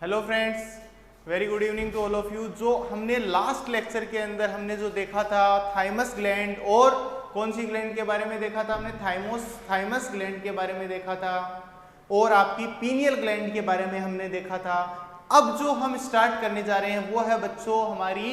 Hello friends, very good evening to all of you. जो हमने last lecture के अंदर हमने जो देखा था थाइमस ग्लैंड, और कौन सी ग्लैंड के बारे में देखा था हमने, थाइमस ग्लैंड के बारे में देखा था, और आपकी पीनियल ग्लैंड के बारे में हमने देखा था। अब जो हम स्टार्ट करने जा रहे हैं वो है बच्चों हमारी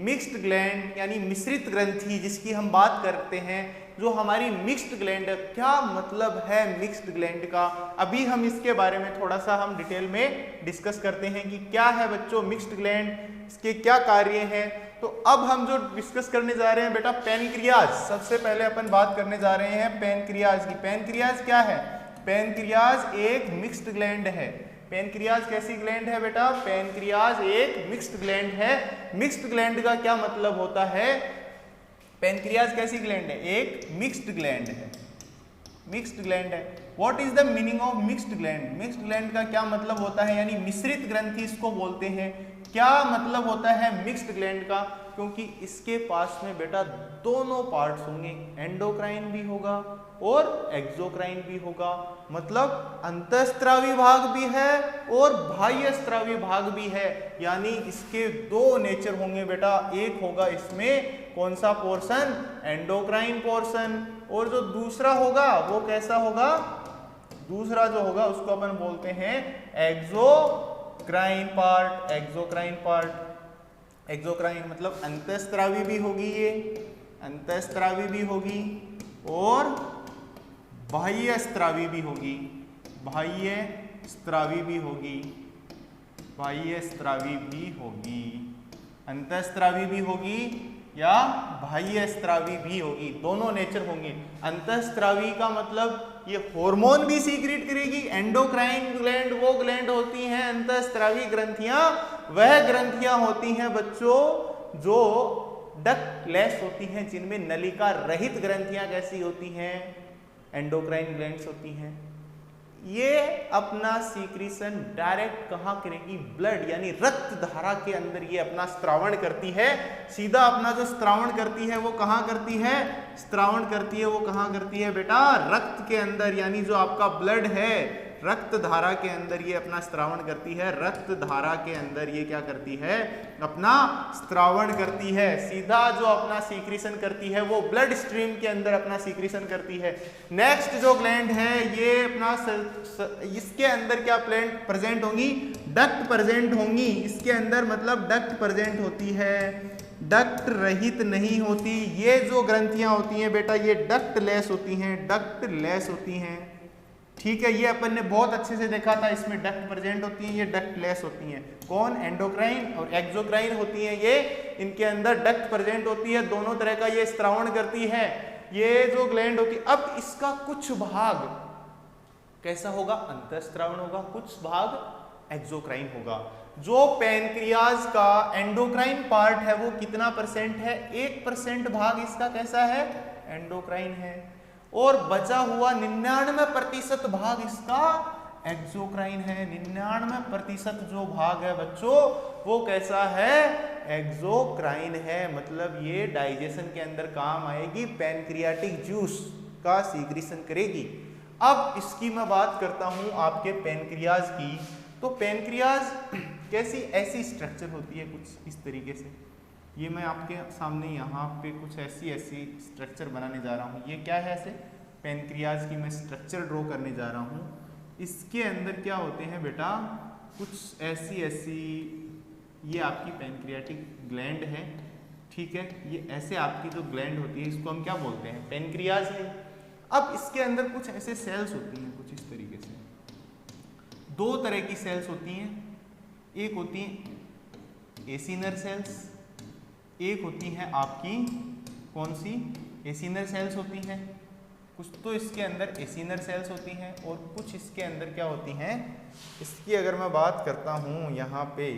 मिक्स्ड ग्लैंड यानी मिश्रित ग्रंथि, जिसकी हम बात करते हैं। जो हमारी मिक्स्ड ग्लैंड, क्या मतलब है मिक्स्ड ग्लैंड का, अभी हम इसके बारे में थोड़ा सा हम डिटेल में डिस्कस करते हैं कि क्या है बच्चों मिक्स्ड ग्लैंड, इसके क्या कार्य हैं। तो अब हम जो डिस्कस करने जा रहे हैं बेटा पैनक्रियाज, सबसे पहले अपन बात करने जा रहे हैं पैनक्रियाज की। पैनक्रियाज क्या है? पैनक्रियाज एक मिक्स्ड ग्लैंड है। पैनक्रियाज कैसी ग्लैंड है बेटा? पैनक्रियाज एक मिक्स्ड ग्लैंड है। मिक्स्ड ग्लैंड का क्या मतलब होता है? पैनक्रियाज कैसी ग्लैंड है? एक मिक्स्ड ग्लैंड है। मिक्स्ड ग्लैंड है। What is the meaning of mixed gland? Mixed gland का क्या मतलब होता है, यानी मिश्रित ग्रंथि इसको बोलते हैं। क्या मतलब होता है मिक्स्ड ग्लैंड का? क्योंकि इसके पास में बेटा दोनों पार्ट्स होंगे, एंडोक्राइन भी होगा और एक्सोक्राइन भी होगा। मतलब अंतःस्रावी भाग भी है और बाह्य स्रावी भाग भी है, यानी इसके दो नेचर होंगे बेटा। एक होगा इसमें कौन सा पोर्शन? Endocrine portion. और जो दूसरा होगा वो कैसा होगा? दूसरा जो होगा उसको अपन बोलते हैं exocrine part. Exocrine part, exocrine मतलब अंतःस्रावी भी होगी, ये अंतःस्रावी भी होगी और बाह्य स्रावी भी होगी। बाह्य स्रावी भी होगी, बाह्य स्रावी भी होगी, अंतःस्रावी भी होगी या बाह्य स्रावी भी होगी, दोनों नेचर होंगे। अंतःस्रावी का मतलब ये हार्मोन भी सीक्रेट करेगी। एंडोक्राइन ग्लैंड वो ग्लैंड होती हैं, अंतःस्रावी ग्रंथियां वह ग्रंथियां होती हैं बच्चों जो डक्टलेस होती हैं, जिनमें नलिका रहित ग्रंथियां कैसी होती हैं? एंडोक्राइन ग्लैंड्स होती हैं। ये अपना सीक्रेशन डायरेक्ट कहाँ करेगी? ब्लड यानी रक्त धारा के अंदर ये अपना स्त्रावण करती है। सीधा अपना जो स्त्रावण करती है वो कहाँ करती है? स्त्रावण करती है वो कहाँ करती है बेटा? रक्त के अंदर, यानी जो आपका ब्लड है रक्त धारा के अंदर ये अपना स्त्रावण करती है। रक्त धारा के अंदर ये क्या करती है? अपना स्त्रावण करती है। सीधा जो अपना सीक्रेशन करती है वो ब्लड स्ट्रीम के अंदर अपना सीक्रेशन करती है। नेक्स्ट जो ग्लैंड है ये अपना इसके अंदर क्या प्लेंट प्रेजेंट होंगी? डक्ट प्रेजेंट होंगी इसके अंदर, मतलब डक्ट प्रेजेंट होती है, डक्ट रहित नहीं होती। ये जो ग्रंथियां होती हैं बेटा ये डक्ट लेस होती हैं, डक्ट लेस होती हैं। ठीक है, ये अपन ने बहुत अच्छे से देखा था, इसमें डक्ट प्रेजेंट होती हैं, ये डक्ट लेस होती हैं। कौन? एंडोक्राइन और एक्सोक्राइन होती हैं ये, इनके अंदर डक्ट प्रेजेंट होती है, दोनों तरह का ये स्त्रावण करती है ये जो ग्लैंड होती है। अब इसका कुछ भाग कैसा होगा? अंतःस्रावण होगा, कुछ भाग एक्सोक्राइन होगा। जो पैनक्रियाज का एंडोक्राइन पार्ट है वो कितना परसेंट है? 1% भाग इसका कैसा है? एंडोक्राइन है, और बचा हुआ 99% भाग इसका एक्सोक्राइन है। 99% जो भाग है बच्चों वो कैसा है? एक्सोक्राइन है। मतलब ये डाइजेशन के अंदर काम आएगी, पैनक्रियाटिक जूस का सीक्रेशन करेगी। अब इसकी मैं बात करता हूं आपके पैनक्रियाज की। तो पैनक्रियाज कैसी ऐसी स्ट्रक्चर होती है कुछ इस तरीके से। ये मैं आपके सामने यहाँ पे कुछ ऐसी स्ट्रक्चर बनाने जा रहा हूँ। ये क्या है? ऐसे पैनक्रियाज की मैं स्ट्रक्चर ड्रॉ करने जा रहा हूँ। इसके अंदर क्या होते हैं बेटा? कुछ ऐसी ये आपकी पैनक्रियाटिक ग्लैंड है, ठीक है। ये ऐसे आपकी जो ग्लैंड होती है इसको हम क्या बोलते हैं? पैनक्रियाज है। अब इसके अंदर कुछ ऐसे सेल्स होती हैं कुछ इस तरीके से। दो तरह की सेल्स होती हैं, एक होती हैं एसिनर सेल्स, एक होती हैं आपकी कौन सी? एसिनर सेल्स होती हैं। कुछ तो इसके अंदर एसिनर सेल्स होती हैं और कुछ इसके अंदर क्या होती हैं? इसकी अगर मैं बात करता हूँ यहाँ पे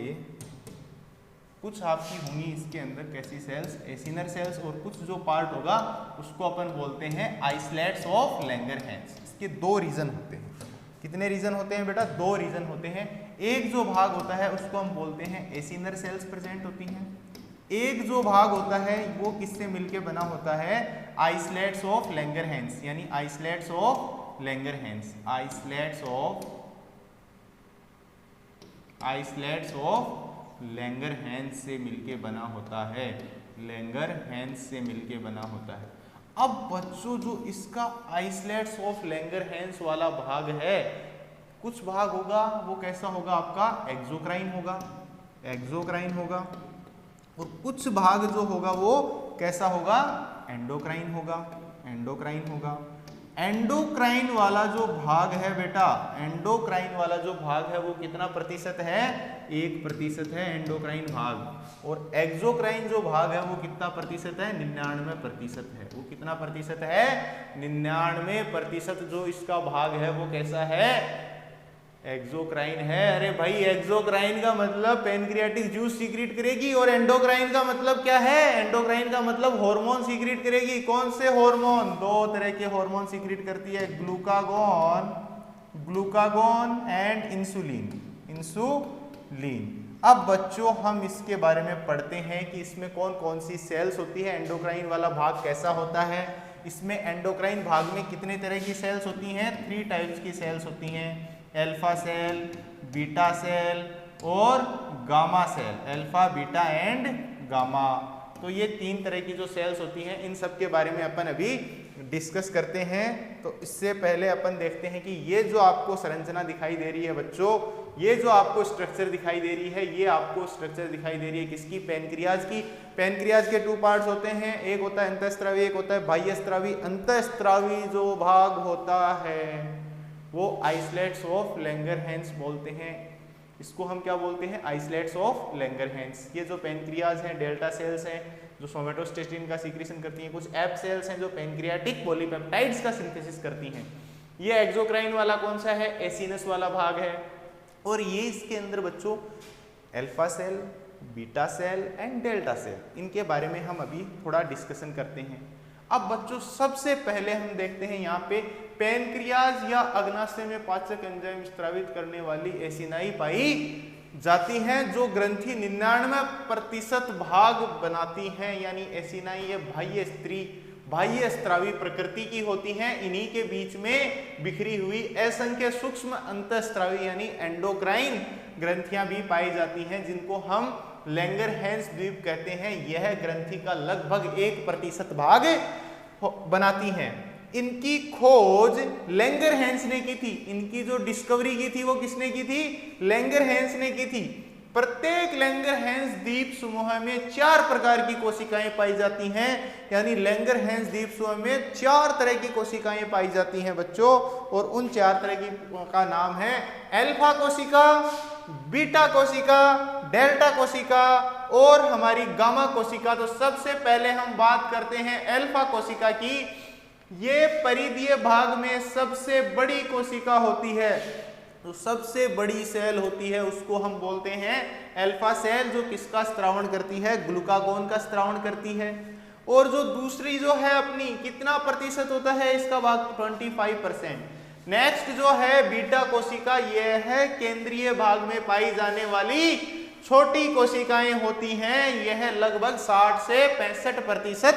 कुछ आपकी होंगी इसके अंदर कैसी सेल्स? एसिनर सेल्स, और कुछ जो पार्ट होगा उसको अपन बोलते हैं आइसलेट्स ऑफ लैंगरहैंस। इसके दो रीजन होते हैं। कितने रीजन होते हैं बेटा? दो रीजन होते हैं। एक जो भाग होता है उसको हम बोलते हैं एसिनर सेल्स प्रेजेंट होती हैं। एक जो भाग होता है वो किससे मिलके बना होता है? आइसलेट्स ऑफ लैंगरहैंस, यानी islets of Langerhans, islets of islets of Langerhans से मिलके बना होता है, लैंगरहैंस से मिलके बना होता है। अब बच्चों जो इसका आइसलेट्स ऑफ लैंगरहैंस वाला भाग है, कुछ भाग होगा वो कैसा होगा आपका एक्सोक्राइन होगा, एक्सोक्राइन होगा, और कुछ भाग जो होगा वो कैसा होगा एंडोक्राइन होगा, एंडोक्राइन होगा। एंडोक्राइन वाला जो भाग है बेटा, एंडोक्राइन वाला जो भाग है वो कितना प्रतिशत है 1% है एंडोक्राइन भाग, और एक्सोक्राइन जो भाग है वो कितना प्रतिशत है 99% है। वो कितना प्रतिशत है 99% जो इसका भाग है वो कैसा है एक्सोक्राइन है। अरे भाई एक्सोक्राइन का मतलब पैनक्रियाटिक जूस सीक्रेट करेगी, और एंडोक्राइन का मतलब क्या है, एंडोक्राइन का मतलब हार्मोन सीक्रेट करेगी। कौन से हार्मोन, 2 तरह के हार्मोन सीक्रेट करती है, glucagon, glucagon and insulin, insulin. अब बच्चों हम इसके बारे में पढ़ते हैं कि इसमें कौन कौन सी सेल्स होती है, एंडोक्राइन वाला भाग कैसा होता है। इसमें एंडोक्राइन भाग में कितने तरह की सेल्स होती हैं, 3 टाइप्स की सेल्स होती हैं, अल्फा सेल, बीटा सेल और gamma cell, alpha beta and gamma. तो ये 3 तरह की जो सेल्स होती हैं इन सब के बारे में अपन अभी डिस्कस करते हैं। तो इससे पहले अपन देखते हैं कि ये जो आपको संरचना दिखाई दे रही है बच्चों, ये जो आपको स्ट्रक्चर दिखाई दे रही है, ये आपको स्ट्रक्चर दिखाई दे रही है किसकी, पैनक्रियाज की। पैनक्रियाज के 2 पार्ट्स होते हैं, एक होता है अंतःस्रावी, एक होता है बाह्यस्रावी। अंतःस्रावी जो भाग होता है वो आइसलेट्स ऑफ लैंगरहैंस बोलते हैं, इसको हम क्या बोलते हैं आइसलेट्स ऑफ लैंगरहैंस। ये जो पैनक्रियाज हैं डेल्टा सेल्स हैं जो सोमेटोस्टेटिन का सीक्रेशन करती हैं, कुछ एप सेल्स हैं जो पैनक्रियाटिक पॉलीपेप्टाइड्स का सिंथेसिस करती हैं। ये एक्सोक्राइन वाला कौन सा है, एसिनस वाला भाग है, और ये इसके अंदर बच्चों alpha cell, beta cell and delta cell, इनके बारे में हम अभी थोड़ा डिस्कशन करते हैं। अब बच्चों सबसे पहले हम देखते हैं यहाँ पे पैनक्रियाज या अग्नाशय में पाचक एंजाइम स्रावित करने वाली एसिनाई पाई जाती हैं जो ग्रंथि 99% भाग बनाती हैं, यानी एसिनाई ये बाह्य स्त्रावी प्रकृति की होती हैं। इन्हीं के बीच में बिखरी हुई असंख्य सूक्ष्म अंतःस्रावी यानी एंडोक्राइन ग्रंथियां भी पाई जाती हैं जिनको हम लैंगरहैंस द्वीप कहते हैं। यह ग्रंथि का लगभग 1% भाग बनाती हैं। इनकी खोज लैंगरहैंस ने की थी, इनकी जो डिस्कवरी की थी वो किसने की थी, लैंगरहैंस ने की थी। प्रत्येक लैंगरहैंस द्वीप समूह में 4 प्रकार की कोशिकाएं पाई जाती हैं, यानी लैंगरहैंस द्वीप समूह में 4 तरह की कोशिकाएं पाई जाती हैं बच्चों, और उन 4 तरह की का नाम है अल्फा कोशिका, बीटा कोशिका, डेल्टा कोशिका और हमारी गामा कोशिका। तो सबसे पहले हम बात करते हैं अल्फा कोशिका की। ये परिधीय भाग में सबसे बड़ी कोशिका होती है, तो सबसे बड़ी सेल होती है उसको हम बोलते हैं अल्फा सेल, जो किसका स्त्रावण करती है, ग्लूकागोन का स्त्रावण करती है। और जो दूसरी जो है अपनी कितना प्रतिशत होता है इसका भाग 25%। नेक्स्ट जो है बीटा कोशिका, यह है केंद्रीय भाग में पाई जाने वाली छोटी कोशिकाएं होती हैं, यह लगभग 60 से 65%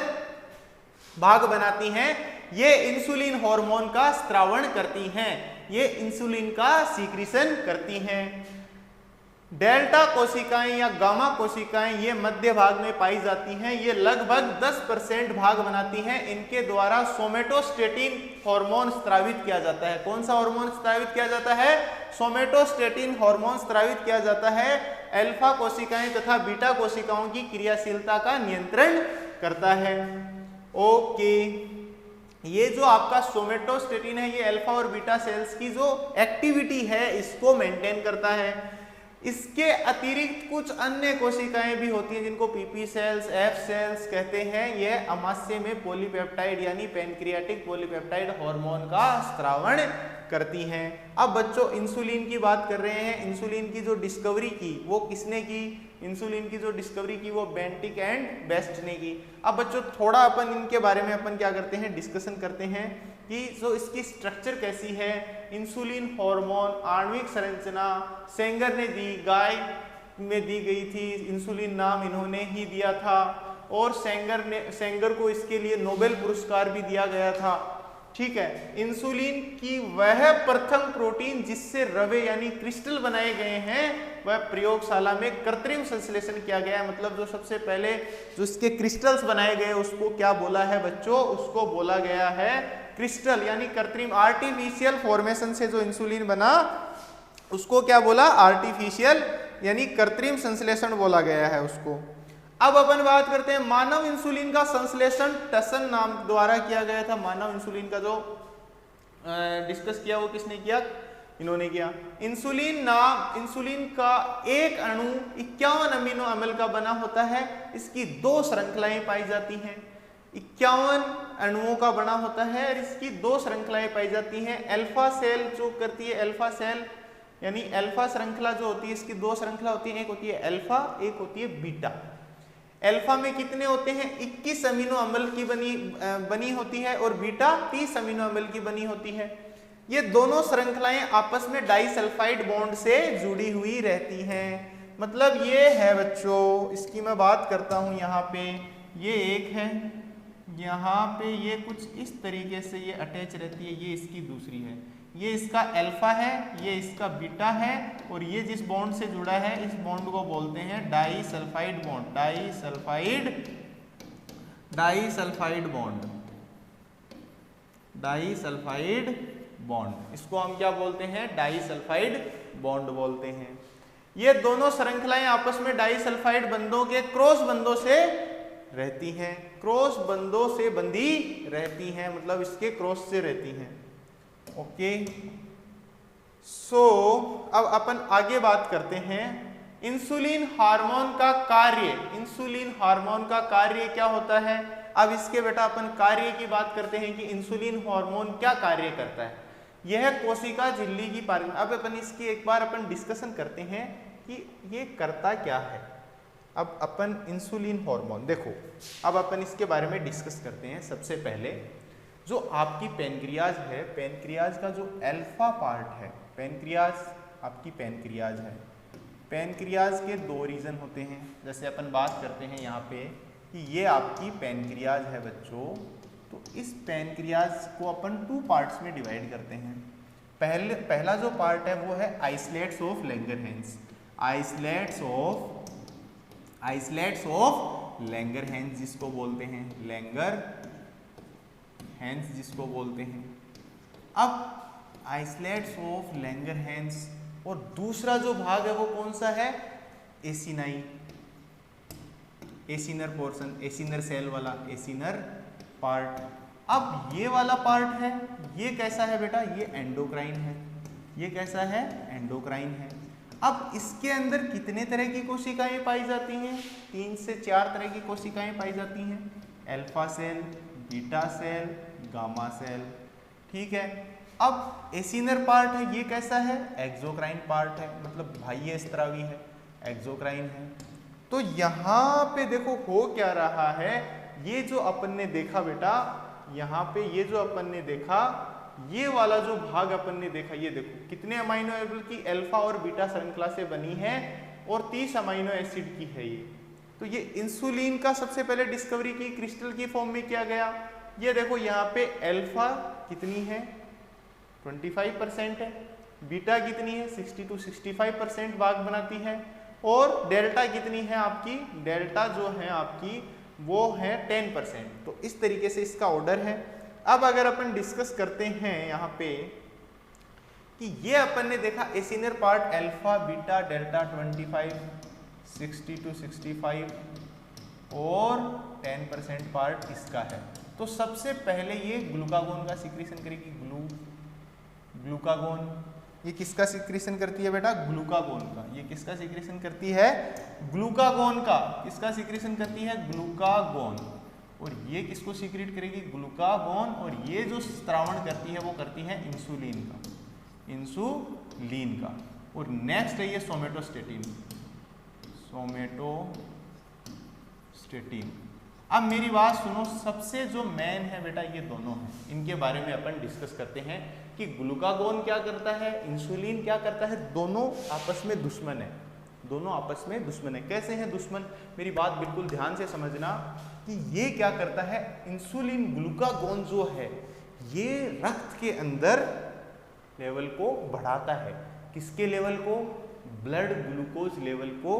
भाग बनाती हैं। ये इंसुलिन हार्मोन का स्त्रावण करती हैं, ये इंसुलिन का सीक्रेशन करती हैं। डेल्टा कोशिकाएं या गामा कोशिकाएं ये मध्य भाग में पाई जाती हैं, ये लगभग 10% भाग बनाती हैं। इनके द्वारा सोमेटोस्टेटिन हार्मोन स्रावित किया जाता है। कौन सा हार्मोन स्रावित किया जाता है, सोमेटोस्टेटिन हार्मोन स्रावित किया जाता है। अल्फा कोशिकाएं तथा बीटा कोशिकाओं की क्रियाशीलता का नियंत्रण करता है। ओके, ये जो आपका सोमेटोस्टेटिन है ये अल्फा और बीटा सेल्स की जो एक्टिविटी है इसको मेंटेन करता है। इसके अतिरिक्त कुछ अन्य कोशिकाएं भी होती हैं जिनको पीपी सेल्स, एफ सेल्स कहते हैं। यह अमाशय में पॉलीपेप्टाइड यानी पैनक्रियाटिक पॉलीपेप्टाइड हार्मोन का स्त्रावण करती हैं। अब बच्चों इंसुलिन की बात कर रहे हैं। इंसुलिन की जो डिस्कवरी की वो किसने की, इंसुलिन की जो डिस्कवरी की वो बेंटिक एंड बेस्ट ने की। अब बच्चों थोड़ा अपन इनके बारे में अपन क्या करते हैं, डिस्कशन करते हैं कि जो इसकी स्ट्रक्चर कैसी है। इंसुलिन हार्मोन आणविक संरचना सेंगर ने दी, गाय में दी गई थी। इंसुलिन नाम इन्होंने ही दिया था और सेंगर को इसके लिए नोबेल पुरस्कार भी दिया गया था। ठीक है, इंसुलिन की वह प्रथम प्रोटीन जिससे रवे यानी क्रिस्टल बनाए गए हैं वह प्रयोगशाला में कृत्रिम संश्लेषण किया गया है। मतलब जो सबसे पहले जो इसके क्रिस्टल्स बनाए गए उसको क्या बोला है बच्चों, उसको बोला गया है क्रिस्टल यानी कृत्रिम, आर्टिफिशियल फॉर्मेशन से जो इंसुलिन बना उसको क्या बोला, आर्टिफिशियल यानी कृत्रिम संश्लेषण बोला गया है उसको। अब अपन बात करते हैं मानव इंसुलिन का संश्लेषण टसन नाम द्वारा किया गया था। मानव इंसुलिन का जो डिस्कस किया वो किसने किया, इन्होंने किया। इंसुलिन का एक अणु 51 अमीनो अम्ल का बना होता है। इसकी 2 श्रृंखलाएं पाई जाती हैं। 51 अणुओं का बना होता है और इसकी 2 श्रृंखलाएं पाई जाती हैं। अल्फा सेल जो करती है, अल्फा सेल यानी अल्फा श्रृंखला जो होती है, इसकी 2 श्रृंखला होती है, एक होती है अल्फा, एक होती है बीटा। अल्फा में कितने होते हैं, 21 अमीनो अम्ल की बनी होती है और बीटा 30 अमीनो अम्ल की बनी होती है। ये दोनों श्रृंखलाएं आपस में डाइसल्फाइड बॉन्ड से जुड़ी हुई रहती हैं। मतलब ये है बच्चों, इसकी मैं बात करता हूं, यहाँ पे ये एक है, यहाँ पे ये कुछ इस तरीके से ये अटैच रहती है, ये इसकी दूसरी है, ये इसका अल्फा है, ये इसका बीटा है और ये जिस बॉन्ड से जुड़ा है इस बॉन्ड को बोलते हैं डाइसल्फाइड बॉन्ड। डाइसल्फाइड बॉन्ड, इसको हम क्या बोलते हैं, डाइसल्फाइड बॉन्ड बोलते हैं। ये दोनों श्रृंखलाएं आपस में डाइसल्फाइड बंधों के क्रॉस बंधों से रहती हैं, क्रॉस बंधों से बंधी रहती हैं, मतलब इसके क्रॉस से रहती हैं। ओके, सो अब अपन आगे बात करते हैं इंसुलिन हार्मोन का कार्य। इंसुलिन हार्मोन का कार्य क्या होता है। अब इसके बेटा अपन कार्य की बात करते हैं कि इंसुलिन हार्मोन क्या कार्य करता है। यह कोशिका झिल्ली की पार, अब अपन इसकी एक बार अपन डिस्कशन करते हैं कि ये करता क्या है। अब अपन इंसुलिन हार्मोन देखो, अब अपन इसके बारे में डिस्कस करते हैं। सबसे पहले जो आपकी पैनक्रियाज है, पैनक्रियाज का जो अल्फा पार्ट है, पैनक्रियाज आपकी पैनक्रियाज है, पैनक्रियाज के 2 रीजन होते हैं। जैसे अपन बात करते हैं यहाँ पे कि ये आपकी पैनक्रियाज है बच्चों, तो इस पैनक्रियाज को अपन 2 पार्ट्स में डिवाइड करते हैं। पहला जो पार्ट है वो है islets of Langerhans, islets of Langerhans जिसको बोलते हैं, लैंगरहैंस जिसको बोलते हैं। अब आइसलेट्स ऑफ लैंगरहैंस, और दूसरा जो भाग है वो कौन सा है, acini, acinar portion, acinar cell वाला, एसिनर पार्ट। अब ये वाला पार्ट है, ये कैसा है बेटा, ये एंडोक्राइन है। ये कैसा है, एंडोक्राइन है। अब इसके अंदर कितने तरह की कोशिकाएं पाई जाती हैं, 3 से 4 तरह की कोशिकाएं पाई जाती हैं। Alpha cell, beta cell, gamma cell, ठीक है। अब एसिनर पार्ट है, ये कैसा है, एक्सोक्राइन पार्ट है, मतलब बाह्य स्त्रावी है, एक्सोक्राइन है। तो यहाँ पे देखो हो क्या रहा है, ये जो अपन ने देखा बेटा, यहाँ पे ये जो अपन ने देखा, ये वाला जो भाग अपन ने देखा, ये देखो कितने अमाइनो एसिड की अल्फा और बीटा श्रृंखला से बनी है और 30 अमाइनो एसिड की है ये। तो ये इंसुलिन का सबसे पहले डिस्कवरी की क्रिस्टल की फॉर्म में किया गया। ये देखो यहाँ पे अल्फा कितनी है, 25% है, बीटा कितनी है, 60 to 65% भाग बनाती है, और डेल्टा कितनी है आपकी, डेल्टा जो है आपकी वो है 10%। तो इस तरीके से इसका ऑर्डर है। अब अगर अपन डिस्कस करते हैं यहाँ पे कि ये अपन ने देखा acinar part alpha beta delta 25, 60 to 65 और 10% पार्ट इसका है। तो सबसे पहले ये ग्लूकागोन का सिक्रीशन करेगी, ग्लूकागोन। ये किसका सिक्रीशन करती है बेटा, ग्लूकागोन का। ये किसका सिक्रीशन करती है, ग्लूकागोन का। किसका सिक्रीशन करती है, ग्लूकागोन। और ये किसको सीक्रेट करेगी, ग्लूकागोन। और ये जो स्त्रावण करती है वो करती है इंसुलिन का, इंसुलिन का। और नेक्स्ट है ये सोमेटोस्टेटिन, सोमेटोस्टेटिन। अब मेरी बात सुनो, सबसे जो मेन है बेटा ये दोनों हैं, इनके बारे में अपन डिस्कस करते हैं कि ग्लूकागोन क्या करता है, इंसुलिन क्या करता है। दोनों आपस में दुश्मन है, दोनों आपस में दुश्मन है। कैसे हैं दुश्मन, मेरी बात बिल्कुल ध्यान से समझना कि ये क्या करता है, इंसुलिन ग्लूकागोन जो है ये रक्त के अंदर लेवल को बढ़ाता है। किसके लेवल को? ब्लड ग्लूकोज लेवल को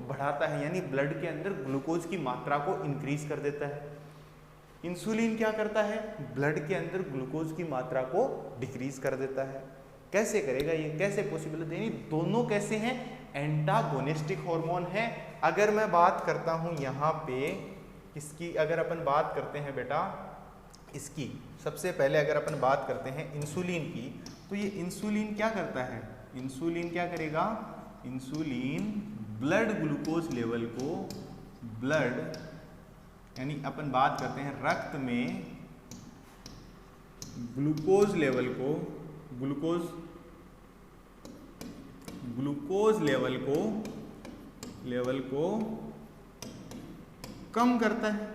बढ़ाता है, यानी ब्लड के अंदर ग्लूकोज की मात्रा को इंक्रीज कर देता है। इंसुलिन क्या करता है? ब्लड के अंदर ग्लूकोज की मात्रा को डिक्रीज कर देता है। कैसे करेगा ये? कैसे पॉसिबल है? यानी दोनों कैसे हैं? एंटागोनिस्टिक हार्मोन है। अगर मैं बात करता हूं यहाँ पे इसकी, अगर अपन बात करते हैं बेटा इसकी, सबसे पहले अगर अपन बात करते हैं इंसुलिन की, तो ये इंसुलिन क्या करता है? इंसुलिन क्या करेगा? इंसुलिन ब्लड ग्लूकोज लेवल को, ब्लड यानी अपन बात करते हैं रक्त में ग्लूकोज लेवल को, ग्लूकोज लेवल को कम करता है,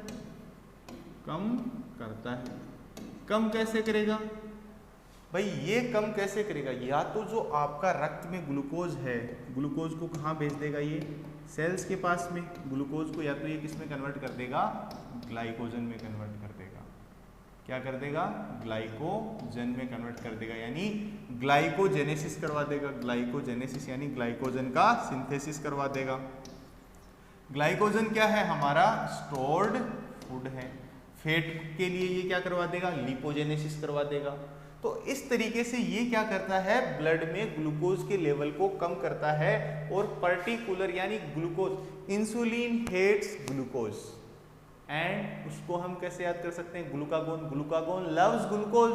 कम कैसे करेगा भाई? ये कम कैसे करेगा? या तो जो आपका रक्त में ग्लूकोज है, ग्लूकोज को कहाँ भेज देगा? ये सेल्स के पास में ग्लूकोज को, या तो ये किस में कन्वर्ट कर देगा? ग्लाइकोजन में कन्वर्ट कर देगा। क्या कर देगा? ग्लाइकोजन में कन्वर्ट कर देगा, यानी ग्लाइकोजेनेसिस करवा देगा। ग्लाइकोजेनेसिस यानी ग्लाइकोजन का सिंथेसिस करवा देगा। ग्लाइकोजन क्या है? हमारा स्टोर्ड फूड है। फैट के लिए ये क्या करवा देगा? लिपोजेनेसिस करवा देगा। तो इस तरीके से ये क्या करता है? ब्लड में ग्लूकोज के लेवल को कम करता है। और पर्टिकुलर यानी glucose, insulin hates glucose, and उसको हम कैसे याद कर सकते हैं? Glucagon, glucagon loves glucose.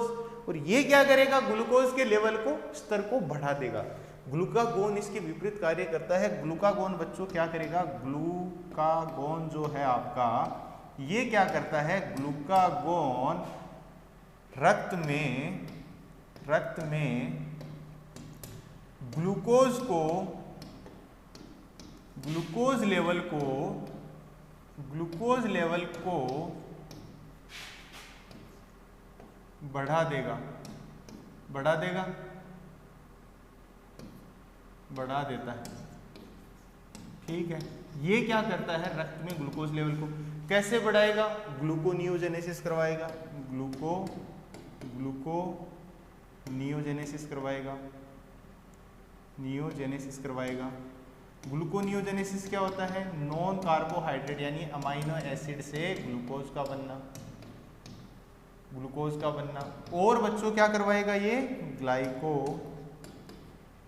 और ये क्या करेगा? ग्लूकोज के लेवल को, स्तर को बढ़ा देगा। ग्लूकागोन इसके विपरीत कार्य करता है। ग्लूकागोन बच्चों क्या करेगा? ग्लूकागोन जो है आपका, ये क्या करता है? ग्लूकागोन रक्त में ग्लूकोज लेवल को बढ़ा देता है। ठीक है, ये क्या करता है? रक्त में ग्लूकोज लेवल को कैसे बढ़ाएगा? ग्लूकोनियोजेनेसिस करवाएगा। ग्लूकोनियोजेनेसिस करवाएगा। ग्लूकोनियोजेनेसिस क्या होता है? नॉन कार्बोहाइड्रेट यानी अमाइनो एसिड से ग्लूकोज का बनना। और बच्चों क्या करवाएगा? ये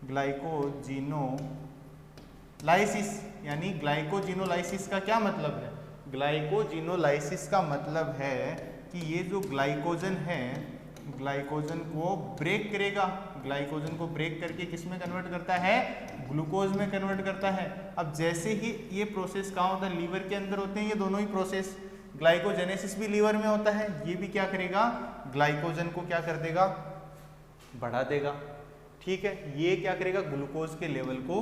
ग्लाइकोजिनोलाइसिस, यानी ग्लाइकोजिनोलाइसिस का क्या मतलब है? ग्लाइकोजिनोलाइसिस का मतलब है कि ये जो ग्लाइकोजन है, ग्लाइकोजन को ब्रेक करेगा। ग्लाइकोजन को ब्रेक करके किस में कन्वर्ट करता है? ग्लूकोज में कन्वर्ट करता है। अब जैसे ही ये प्रोसेस कहाँ होता है? लीवर के अंदर होते हैं ये दोनों ही प्रोसेस। ग्लाइकोजेनेसिस भी लीवर में होता है। ये भी क्या करेगा? ग्लाइकोजन को क्या कर देगा? बढ़ा देगा। ठीक है, ये क्या करेगा? ग्लूकोज के लेवल को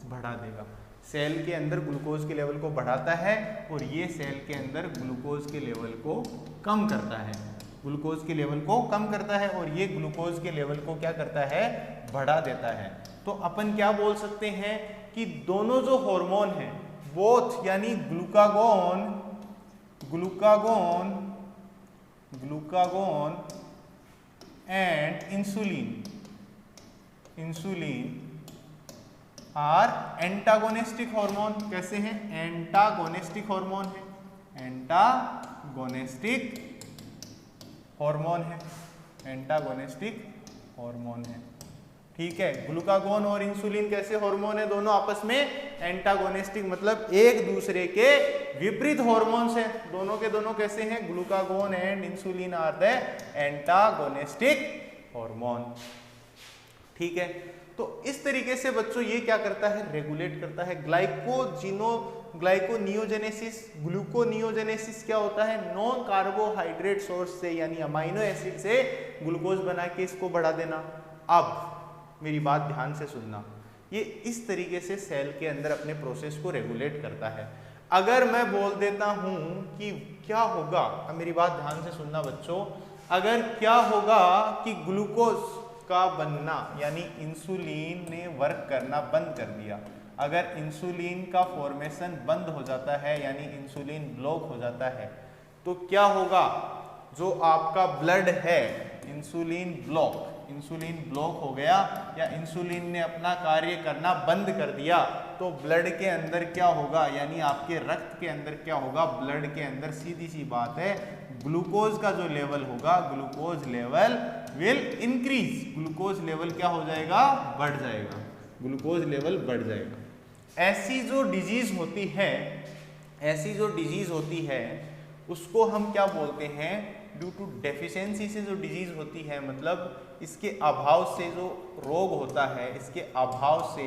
बढ़ा देगा। सेल के अंदर ग्लूकोज के लेवल को बढ़ाता है और ये सेल के अंदर ग्लूकोज के लेवल को कम करता है। ग्लूकोज के लेवल को कम करता है और ये ग्लूकोज के लेवल को क्या करता है? बढ़ा देता है। तो अपन क्या बोल सकते हैं कि दोनों जो हार्मोन हैं, बोथ यानी glucagon and insulin are antagonistic hormone. कैसे हैं? एंटागोनिस्टिक हार्मोन है। एंटागोनिस्टिक हार्मोन है। ठीक है, ग्लूकागोन और इंसुलिन कैसे हार्मोन है? दोनों आपस में एंटागोनिस्टिक, मतलब एक दूसरे के विपरीत हार्मोन्स हैं। दोनों के दोनों कैसे हैं? Glucagon and insulin are the antagonistic hormone. ठीक है, तो इस तरीके से बच्चों ये क्या करता है? रेगुलेट करता है। ग्लाइकोनियोजेनेसिस, ग्लूकोनियोजेनेसिस क्या होता है? नॉन कार्बोहाइड्रेट सोर्स से यानी अमाइनो एसिड से ग्लूकोज बना के इसको बढ़ा देना। अब मेरी बात ध्यान से सुनना, ये इस तरीके से सेल के अंदर अपने प्रोसेस को रेगुलेट करता है। अगर मैं बोल देता हूं कि क्या होगा, अब मेरी बात ध्यान से सुनना बच्चों, अगर क्या होगा कि ग्लूकोज का बनना यानी इंसुलिन ने वर्क करना बंद कर दिया, अगर इंसुलिन का फॉर्मेशन बंद हो जाता है यानी इंसुलिन ब्लॉक हो जाता है, तो क्या होगा? जो आपका ब्लड है, इंसुलिन ब्लॉक हो गया या इंसुलिन ने अपना कार्य करना बंद कर दिया, तो ब्लड के अंदर क्या होगा, यानी आपके रक्त के अंदर क्या होगा, ब्लड के अंदर सीधी सी बात है ग्लूकोज का जो लेवल होगा, glucose level will increase, glucose level क्या हो जाएगा, बढ़ जाएगा, ग्लूकोज लेवल बढ़ जाएगा। ऐसी जो डिजीज होती है उसको हम क्या बोलते हैं, ड्यू टू डेफिशिएंसी से जो डिजीज होती है, मतलब इसके अभाव से जो रोग होता है, इसके अभाव से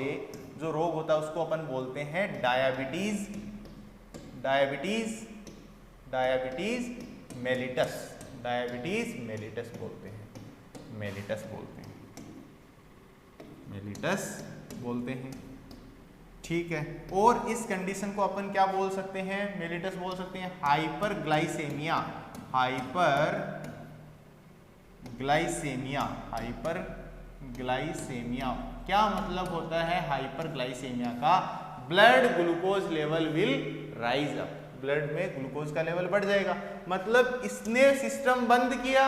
जो रोग होता है उसको अपन बोलते हैं डायबिटीज मेलिटस बोलते हैं, ठीक है। और इस कंडीशन को अपन क्या बोल सकते हैं, मेलिटस बोल सकते हैं हाइपरग्लाइसेमिया। क्या मतलब होता है हाइपरग्लाइसेमिया का, blood glucose level will rise up, blood में ग्लूकोज का लेवल बढ़ जाएगा। मतलब इसने सिस्टम बंद किया,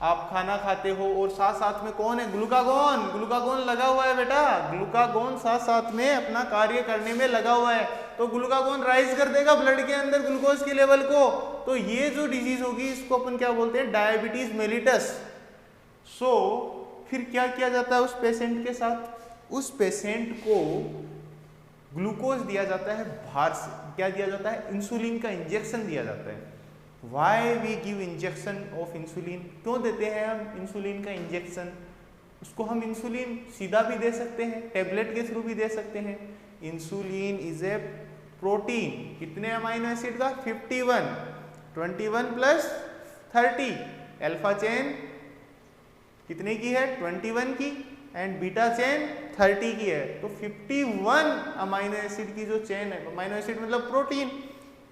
आप खाना खाते हो और साथ में कौन है, ग्लूकागोन लगा हुआ है बेटा, ग्लूकागोन साथ में अपना कार्य करने में लगा हुआ है, तो ग्लूकागोन राइज कर देगा ब्लड के अंदर ग्लूकोज के लेवल को। तो ये जो डिजीज होगी इसको अपन क्या बोलते हैं, डायबिटीज मेलिटस। सो फिर क्या किया जाता है उस पेशेंट के साथ, उस पेशेंट को ग्लूकोज दिया जाता है बाहर से, क्या दिया जाता है, इंसुलिन का इंजेक्शन दिया जाता है। Why we give injection of insulin, क्यों देते हैं हम इंसुलिन का इंजेक्शन, उसको हम इंसुलिन सीधा भी दे सकते हैं, टेबलेट के थ्रू भी दे सकते हैं। इंसुलिन इज ए प्रोटीन, कितने अमाइनो एसिड का, 51, 21 प्लस 30, अल्फा चेन कितने की है, 21 की, एंड बीटा चेन 30 की है, तो 51 अमाइनो एसिड की जो चेन है, अमाइनो एसिड मतलब प्रोटीन,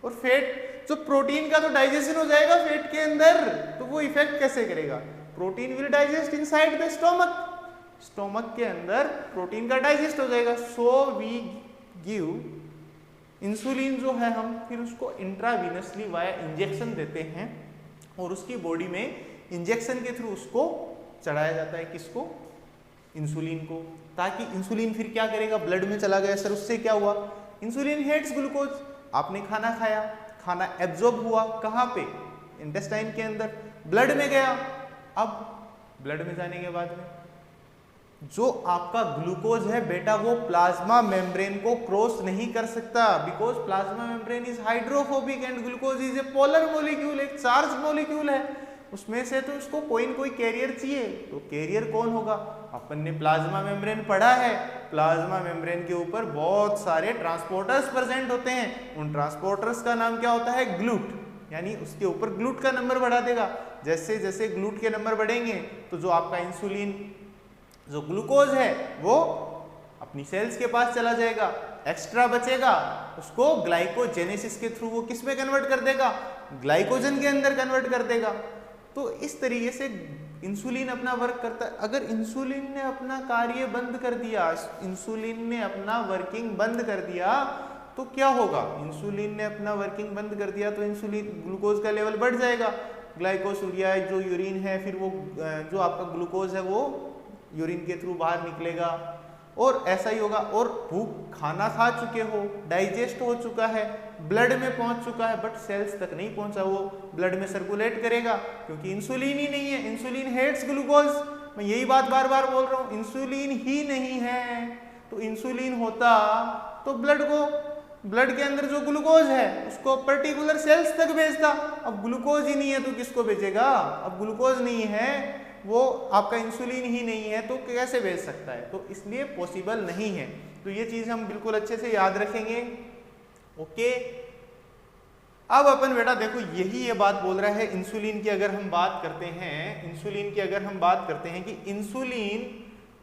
और फैट, तो प्रोटीन का तो डाइजेशन हो जाएगा फैट के अंदर, तो वो इफेक्ट कैसे करेगा, protein will digest inside the stomach के अंदर प्रोटीन का डाइजेस्ट हो जाएगा। सो वी गिव इंसुलिन जो है हम फिर उसको इंट्रावीनसली वाया इंजेक्शन देते हैं, और उसकी बॉडी में इंजेक्शन के थ्रू उसको चढ़ाया जाता है, किसको, इंसुलिन को, ताकि इंसुलिन फिर क्या करेगा, ब्लड में चला गया सर, उससे क्या हुआ, इंसुलिन हेट्स ग्लूकोज, आपने खाना खाया, खाना एब्जॉर्ब हुआ कहाँ पे, इंटेस्टाइन के अंदर, ब्लड में गया, अब ब्लड में जाने के बाद में जो आपका ग्लूकोज है बेटा वो प्लाज्मा मेम्ब्रेन को क्रॉस नहीं कर सकता, because plasma membrane is hydrophobic and glucose is a polar molecule, एक चार्ज मॉलिक्यूल है, उसमें से तो उसको कोई न कोई कैरियर चाहिए, तो कैरियर कौन होगा, अपन ने प्लाज्मा मेम्ब्रेन पढ़ा है, प्लाज्मा मेम्ब्रेन के ऊपर बहुत सारे ट्रांसपोर्टर्स प्रेजेंट होते हैं, उन ट्रांसपोर्टर्स का नाम क्या होता है, ग्लूट, यानी उसके ऊपर ग्लूट का नंबर बढ़ा देगा, जैसे जैसे ग्लूट के नंबर बढ़ेंगे तो जो आपका इंसुलिन, जो ग्लूकोज है वो अपनी सेल्स के पास चला जाएगा, एक्स्ट्रा बचेगा उसको ग्लाइकोजेनेसिस के थ्रू वो किस में कन्वर्ट कर देगा, ग्लाइकोजन के अंदर कन्वर्ट कर देगा। तो इस तरीके से इंसुलिन अपना वर्क करता है। अगर इंसुलिन ने अपना कार्य बंद कर दिया, इंसुलिन ने अपना वर्किंग बंद कर दिया तो क्या होगा, इंसुलिन ने अपना वर्किंग बंद कर दिया तो इंसुलिन ग्लूकोज का लेवल बढ़ जाएगा, ग्लाइकोसूरिया जो यूरिन है फिर वो जो आपका ग्लूकोज है वो यूरिन के थ्रू बाहर निकलेगा, और ऐसा ही होगा। और भूख, खाना खा चुके हो, डाइजेस्ट हो चुका है, ब्लड में पहुंच चुका है, बट सेल्स तक नहीं पहुंचा, वो ब्लड में सर्कुलेट करेगा क्योंकि इंसुलिन ही नहीं है, इंसुलिन हेट्स ग्लूकोज, मैं यही बात बार बार बोल रहा हूँ, इंसुलिन ही नहीं है, तो इंसुलिन होता तो ब्लड के अंदर जो ग्लूकोज है उसको पर्टिकुलर सेल्स तक भेजता, अब ग्लूकोज ही नहीं है तो किसको भेजेगा, अब ग्लूकोज नहीं है, वो आपका इंसुलिन ही नहीं है तो कैसे भेज सकता है, तो इसलिए पॉसिबल नहीं है। तो ये चीज हम बिल्कुल अच्छे से याद रखेंगे। ओके, अब अपन बेटा देखो यही ये बात बोल रहा है, इंसुलिन की अगर हम बात करते हैं, इंसुलिन की अगर हम बात करते हैं कि इंसुलिन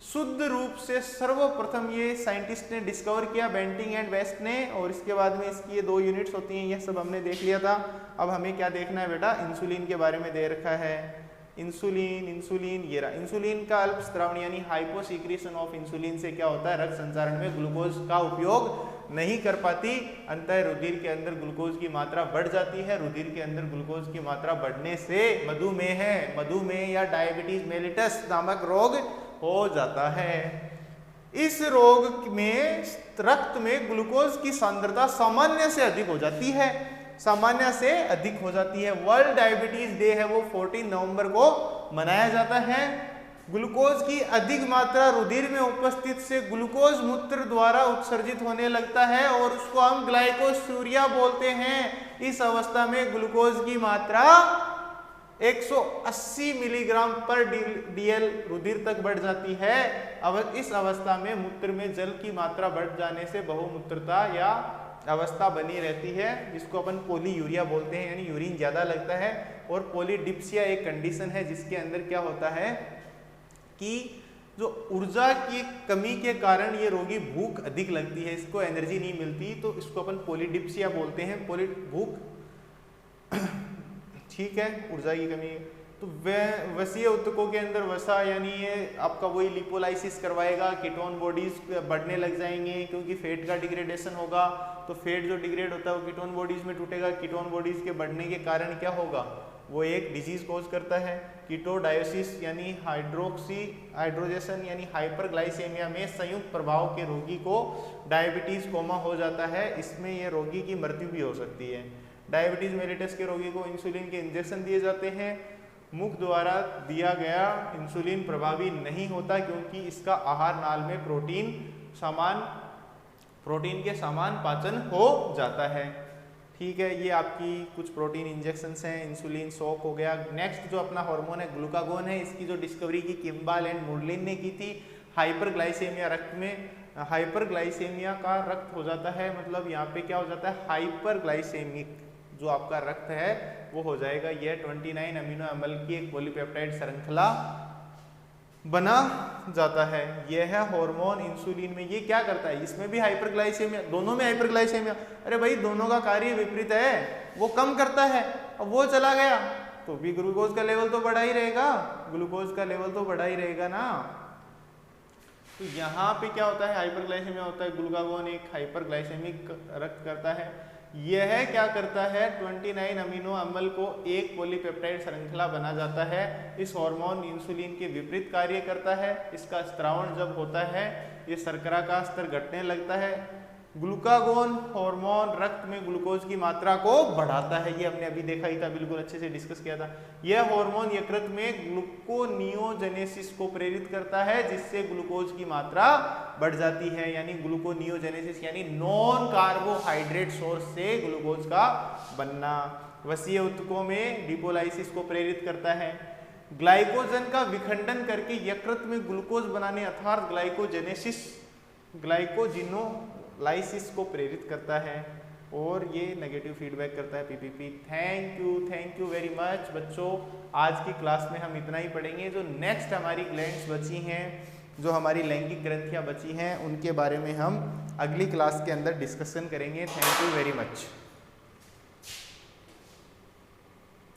शुद्ध रूप से सर्वप्रथम ये साइंटिस्ट ने डिस्कवर किया, बेंटिंग एंड वेस्ट ने, और इसके बाद में इसकी ये 2 यूनिट्स होती हैं, ये सब हमने देख लिया था। अब हमें क्या देखना है बेटा, इंसुलिन के बारे में दे रखा है, इंसुलिन ये रहा, इंसुलिन का अल्प स्रावण यानी हाइपोसीक्रेशन ऑफ इंसुलिन से क्या होता है, रक्त संचारण में ग्लूकोज का उपयोग नहीं कर पाती, अंतः रुधिर के अंदर ग्लूकोज की मात्रा बढ़ जाती है। रुधिर के अंदर ग्लूकोज की मात्रा बढ़ने से मधुमेह या डायबिटीज मेलिटस नामक रोग हो जाता है। इस रोग में रक्त में ग्लूकोज की सांद्रता सामान्य से अधिक हो जाती है, वर्ल्ड डायबिटीज डे है वो 14 नवंबर को मनाया जाता है। ग्लूकोज की अधिक मात्रा रुधिर में उपस्थित से ग्लूकोज मूत्र द्वारा उत्सर्जित होने लगता है और उसको हम ग्लाइकोसूरिया बोलते हैं। इस अवस्था में ग्लूकोज की मात्रा 180 मिलीग्राम पर डीएल रुधिर तक बढ़ जाती है। अब इस अवस्था में मूत्र में जल की मात्रा बढ़ जाने से बहुमूत्रता या अवस्था बनी रहती है, जिसको अपन पोलीयूरिया बोलते हैं, यानी यूरिन ज्यादा लगता है। और पोलीडिप्सिया एक कंडीशन है जिसके अंदर क्या होता है कि जो ऊर्जा की कमी के कारण ये रोगी भूख अधिक लगती है, इसको एनर्जी नहीं मिलती, तो इसको अपन पोलीडिप्सिया बोलते हैं। भूख ठीक है, ऊर्जा की कमी। तो वसीय उत्तकों के अंदर वसा यानी ये आपका वही लिपोलाइसिस करवाएगा, कीटोन बॉडीज बढ़ने लग जाएंगे क्योंकि फैट का डिग्रेडेशन होगा। तो फैट जो डिग्रेड होता है वो कीटोन बॉडीज में टूटेगा। कीटोन बॉडीज के बढ़ने के कारण क्या होगा, वो एक डिजीज कॉज करता है, कीटोडायोसिस यानी हाइड्रोजेशन यानी हाइपरग्लाइसेमिया में संयुक्त प्रभाव के रोगी को डायबिटीज कोमा हो जाता है। इसमें ये रोगी की मृत्यु भी हो सकती है। डायबिटीज मेलिटस के रोगी को इंसुलिन के इंजेक्शन दिए जाते हैं। मुख द्वारा दिया गया इंसुलिन प्रभावी नहीं होता क्योंकि इसका आहार नाल में प्रोटीन के समान पाचन हो जाता है। ठीक है, ये आपकी कुछ प्रोटीन इंजेक्शंस हैं। इंसुलिन शॉक हो गया। नेक्स्ट जो अपना हार्मोन है ग्लूकागोन है, इसकी जो डिस्कवरी की किम्बाल एंड मुरलिन ने की थी। हाइपरग्लाइसेमिया रक्त में हाइपरग्लाइसेमिया का रक्त हो जाता है, मतलब यहाँ पे क्या हो जाता है, हाइपरग्लाइसेमिक जो आपका रक्त है वो हो जाएगा। यह 29 अमीनो अम्ल की एक पॉलीपेप्टाइड श्रृंखला बना जाता है। यह है हार्मोन इंसुलिन में। ये क्या करता है, इसमें भी हाइपरग्लाइसेमिया, दोनों में हाइपरग्लाइसेमिया। अरे भाई दोनों का कार्य विपरीत है, वो कम करता है, अब वो चला गया तो भी ग्लूकोज का लेवल तो बढ़ा ही रहेगा, ना। तो यहाँ पे क्या होता है, हाइपरग्लाइसेमिया होता है। ग्लूकागोन एक हाइपरग्लाइसेमिक रक्त करता है। यह क्या करता है, 29 अमीनो अम्ल को एक पॉलीपेप्टाइड श्रृंखला बना जाता है। इस हार्मोन इंसुलिन के विपरीत कार्य करता है। इसका स्त्रावण जब होता है ये शर्करा का स्तर घटने लगता है। ग्लूकागोन हार्मोन रक्त में ग्लूकोज की मात्रा को बढ़ाता है। ये हमने अभी देखा ही था, बिल्कुल अच्छे से डिस्कस किया था। यह हार्मोन यकृत में ग्लूकोनियोजेनेसिस को प्रेरित करता है, जिससे ग्लूकोज की मात्रा बढ़ जाती है। यानी ग्लूकोनियोजेनेसिस यानी नॉन कार्बोहाइड्रेट सोर्स से ग्लूकोज का बनना। वसीय ऊतकों में लिपोलाइसिस को प्रेरित करता है। ग्लाइकोजन का विखंडन करके यकृत में ग्लूकोज बनाने अर्थात ग्लाइकोजिनोलाइसिस को प्रेरित करता है और ये नेगेटिव फीडबैक करता है PPP. Thank you very much बच्चों। आज की क्लास में हम इतना ही पढ़ेंगे। जो नेक्स्ट हमारी ग्लैंड्स बची हैं, जो हमारी लैंगिक ग्रंथियां बची हैं, उनके बारे में हम अगली क्लास के अंदर डिस्कशन करेंगे। Thank you very much.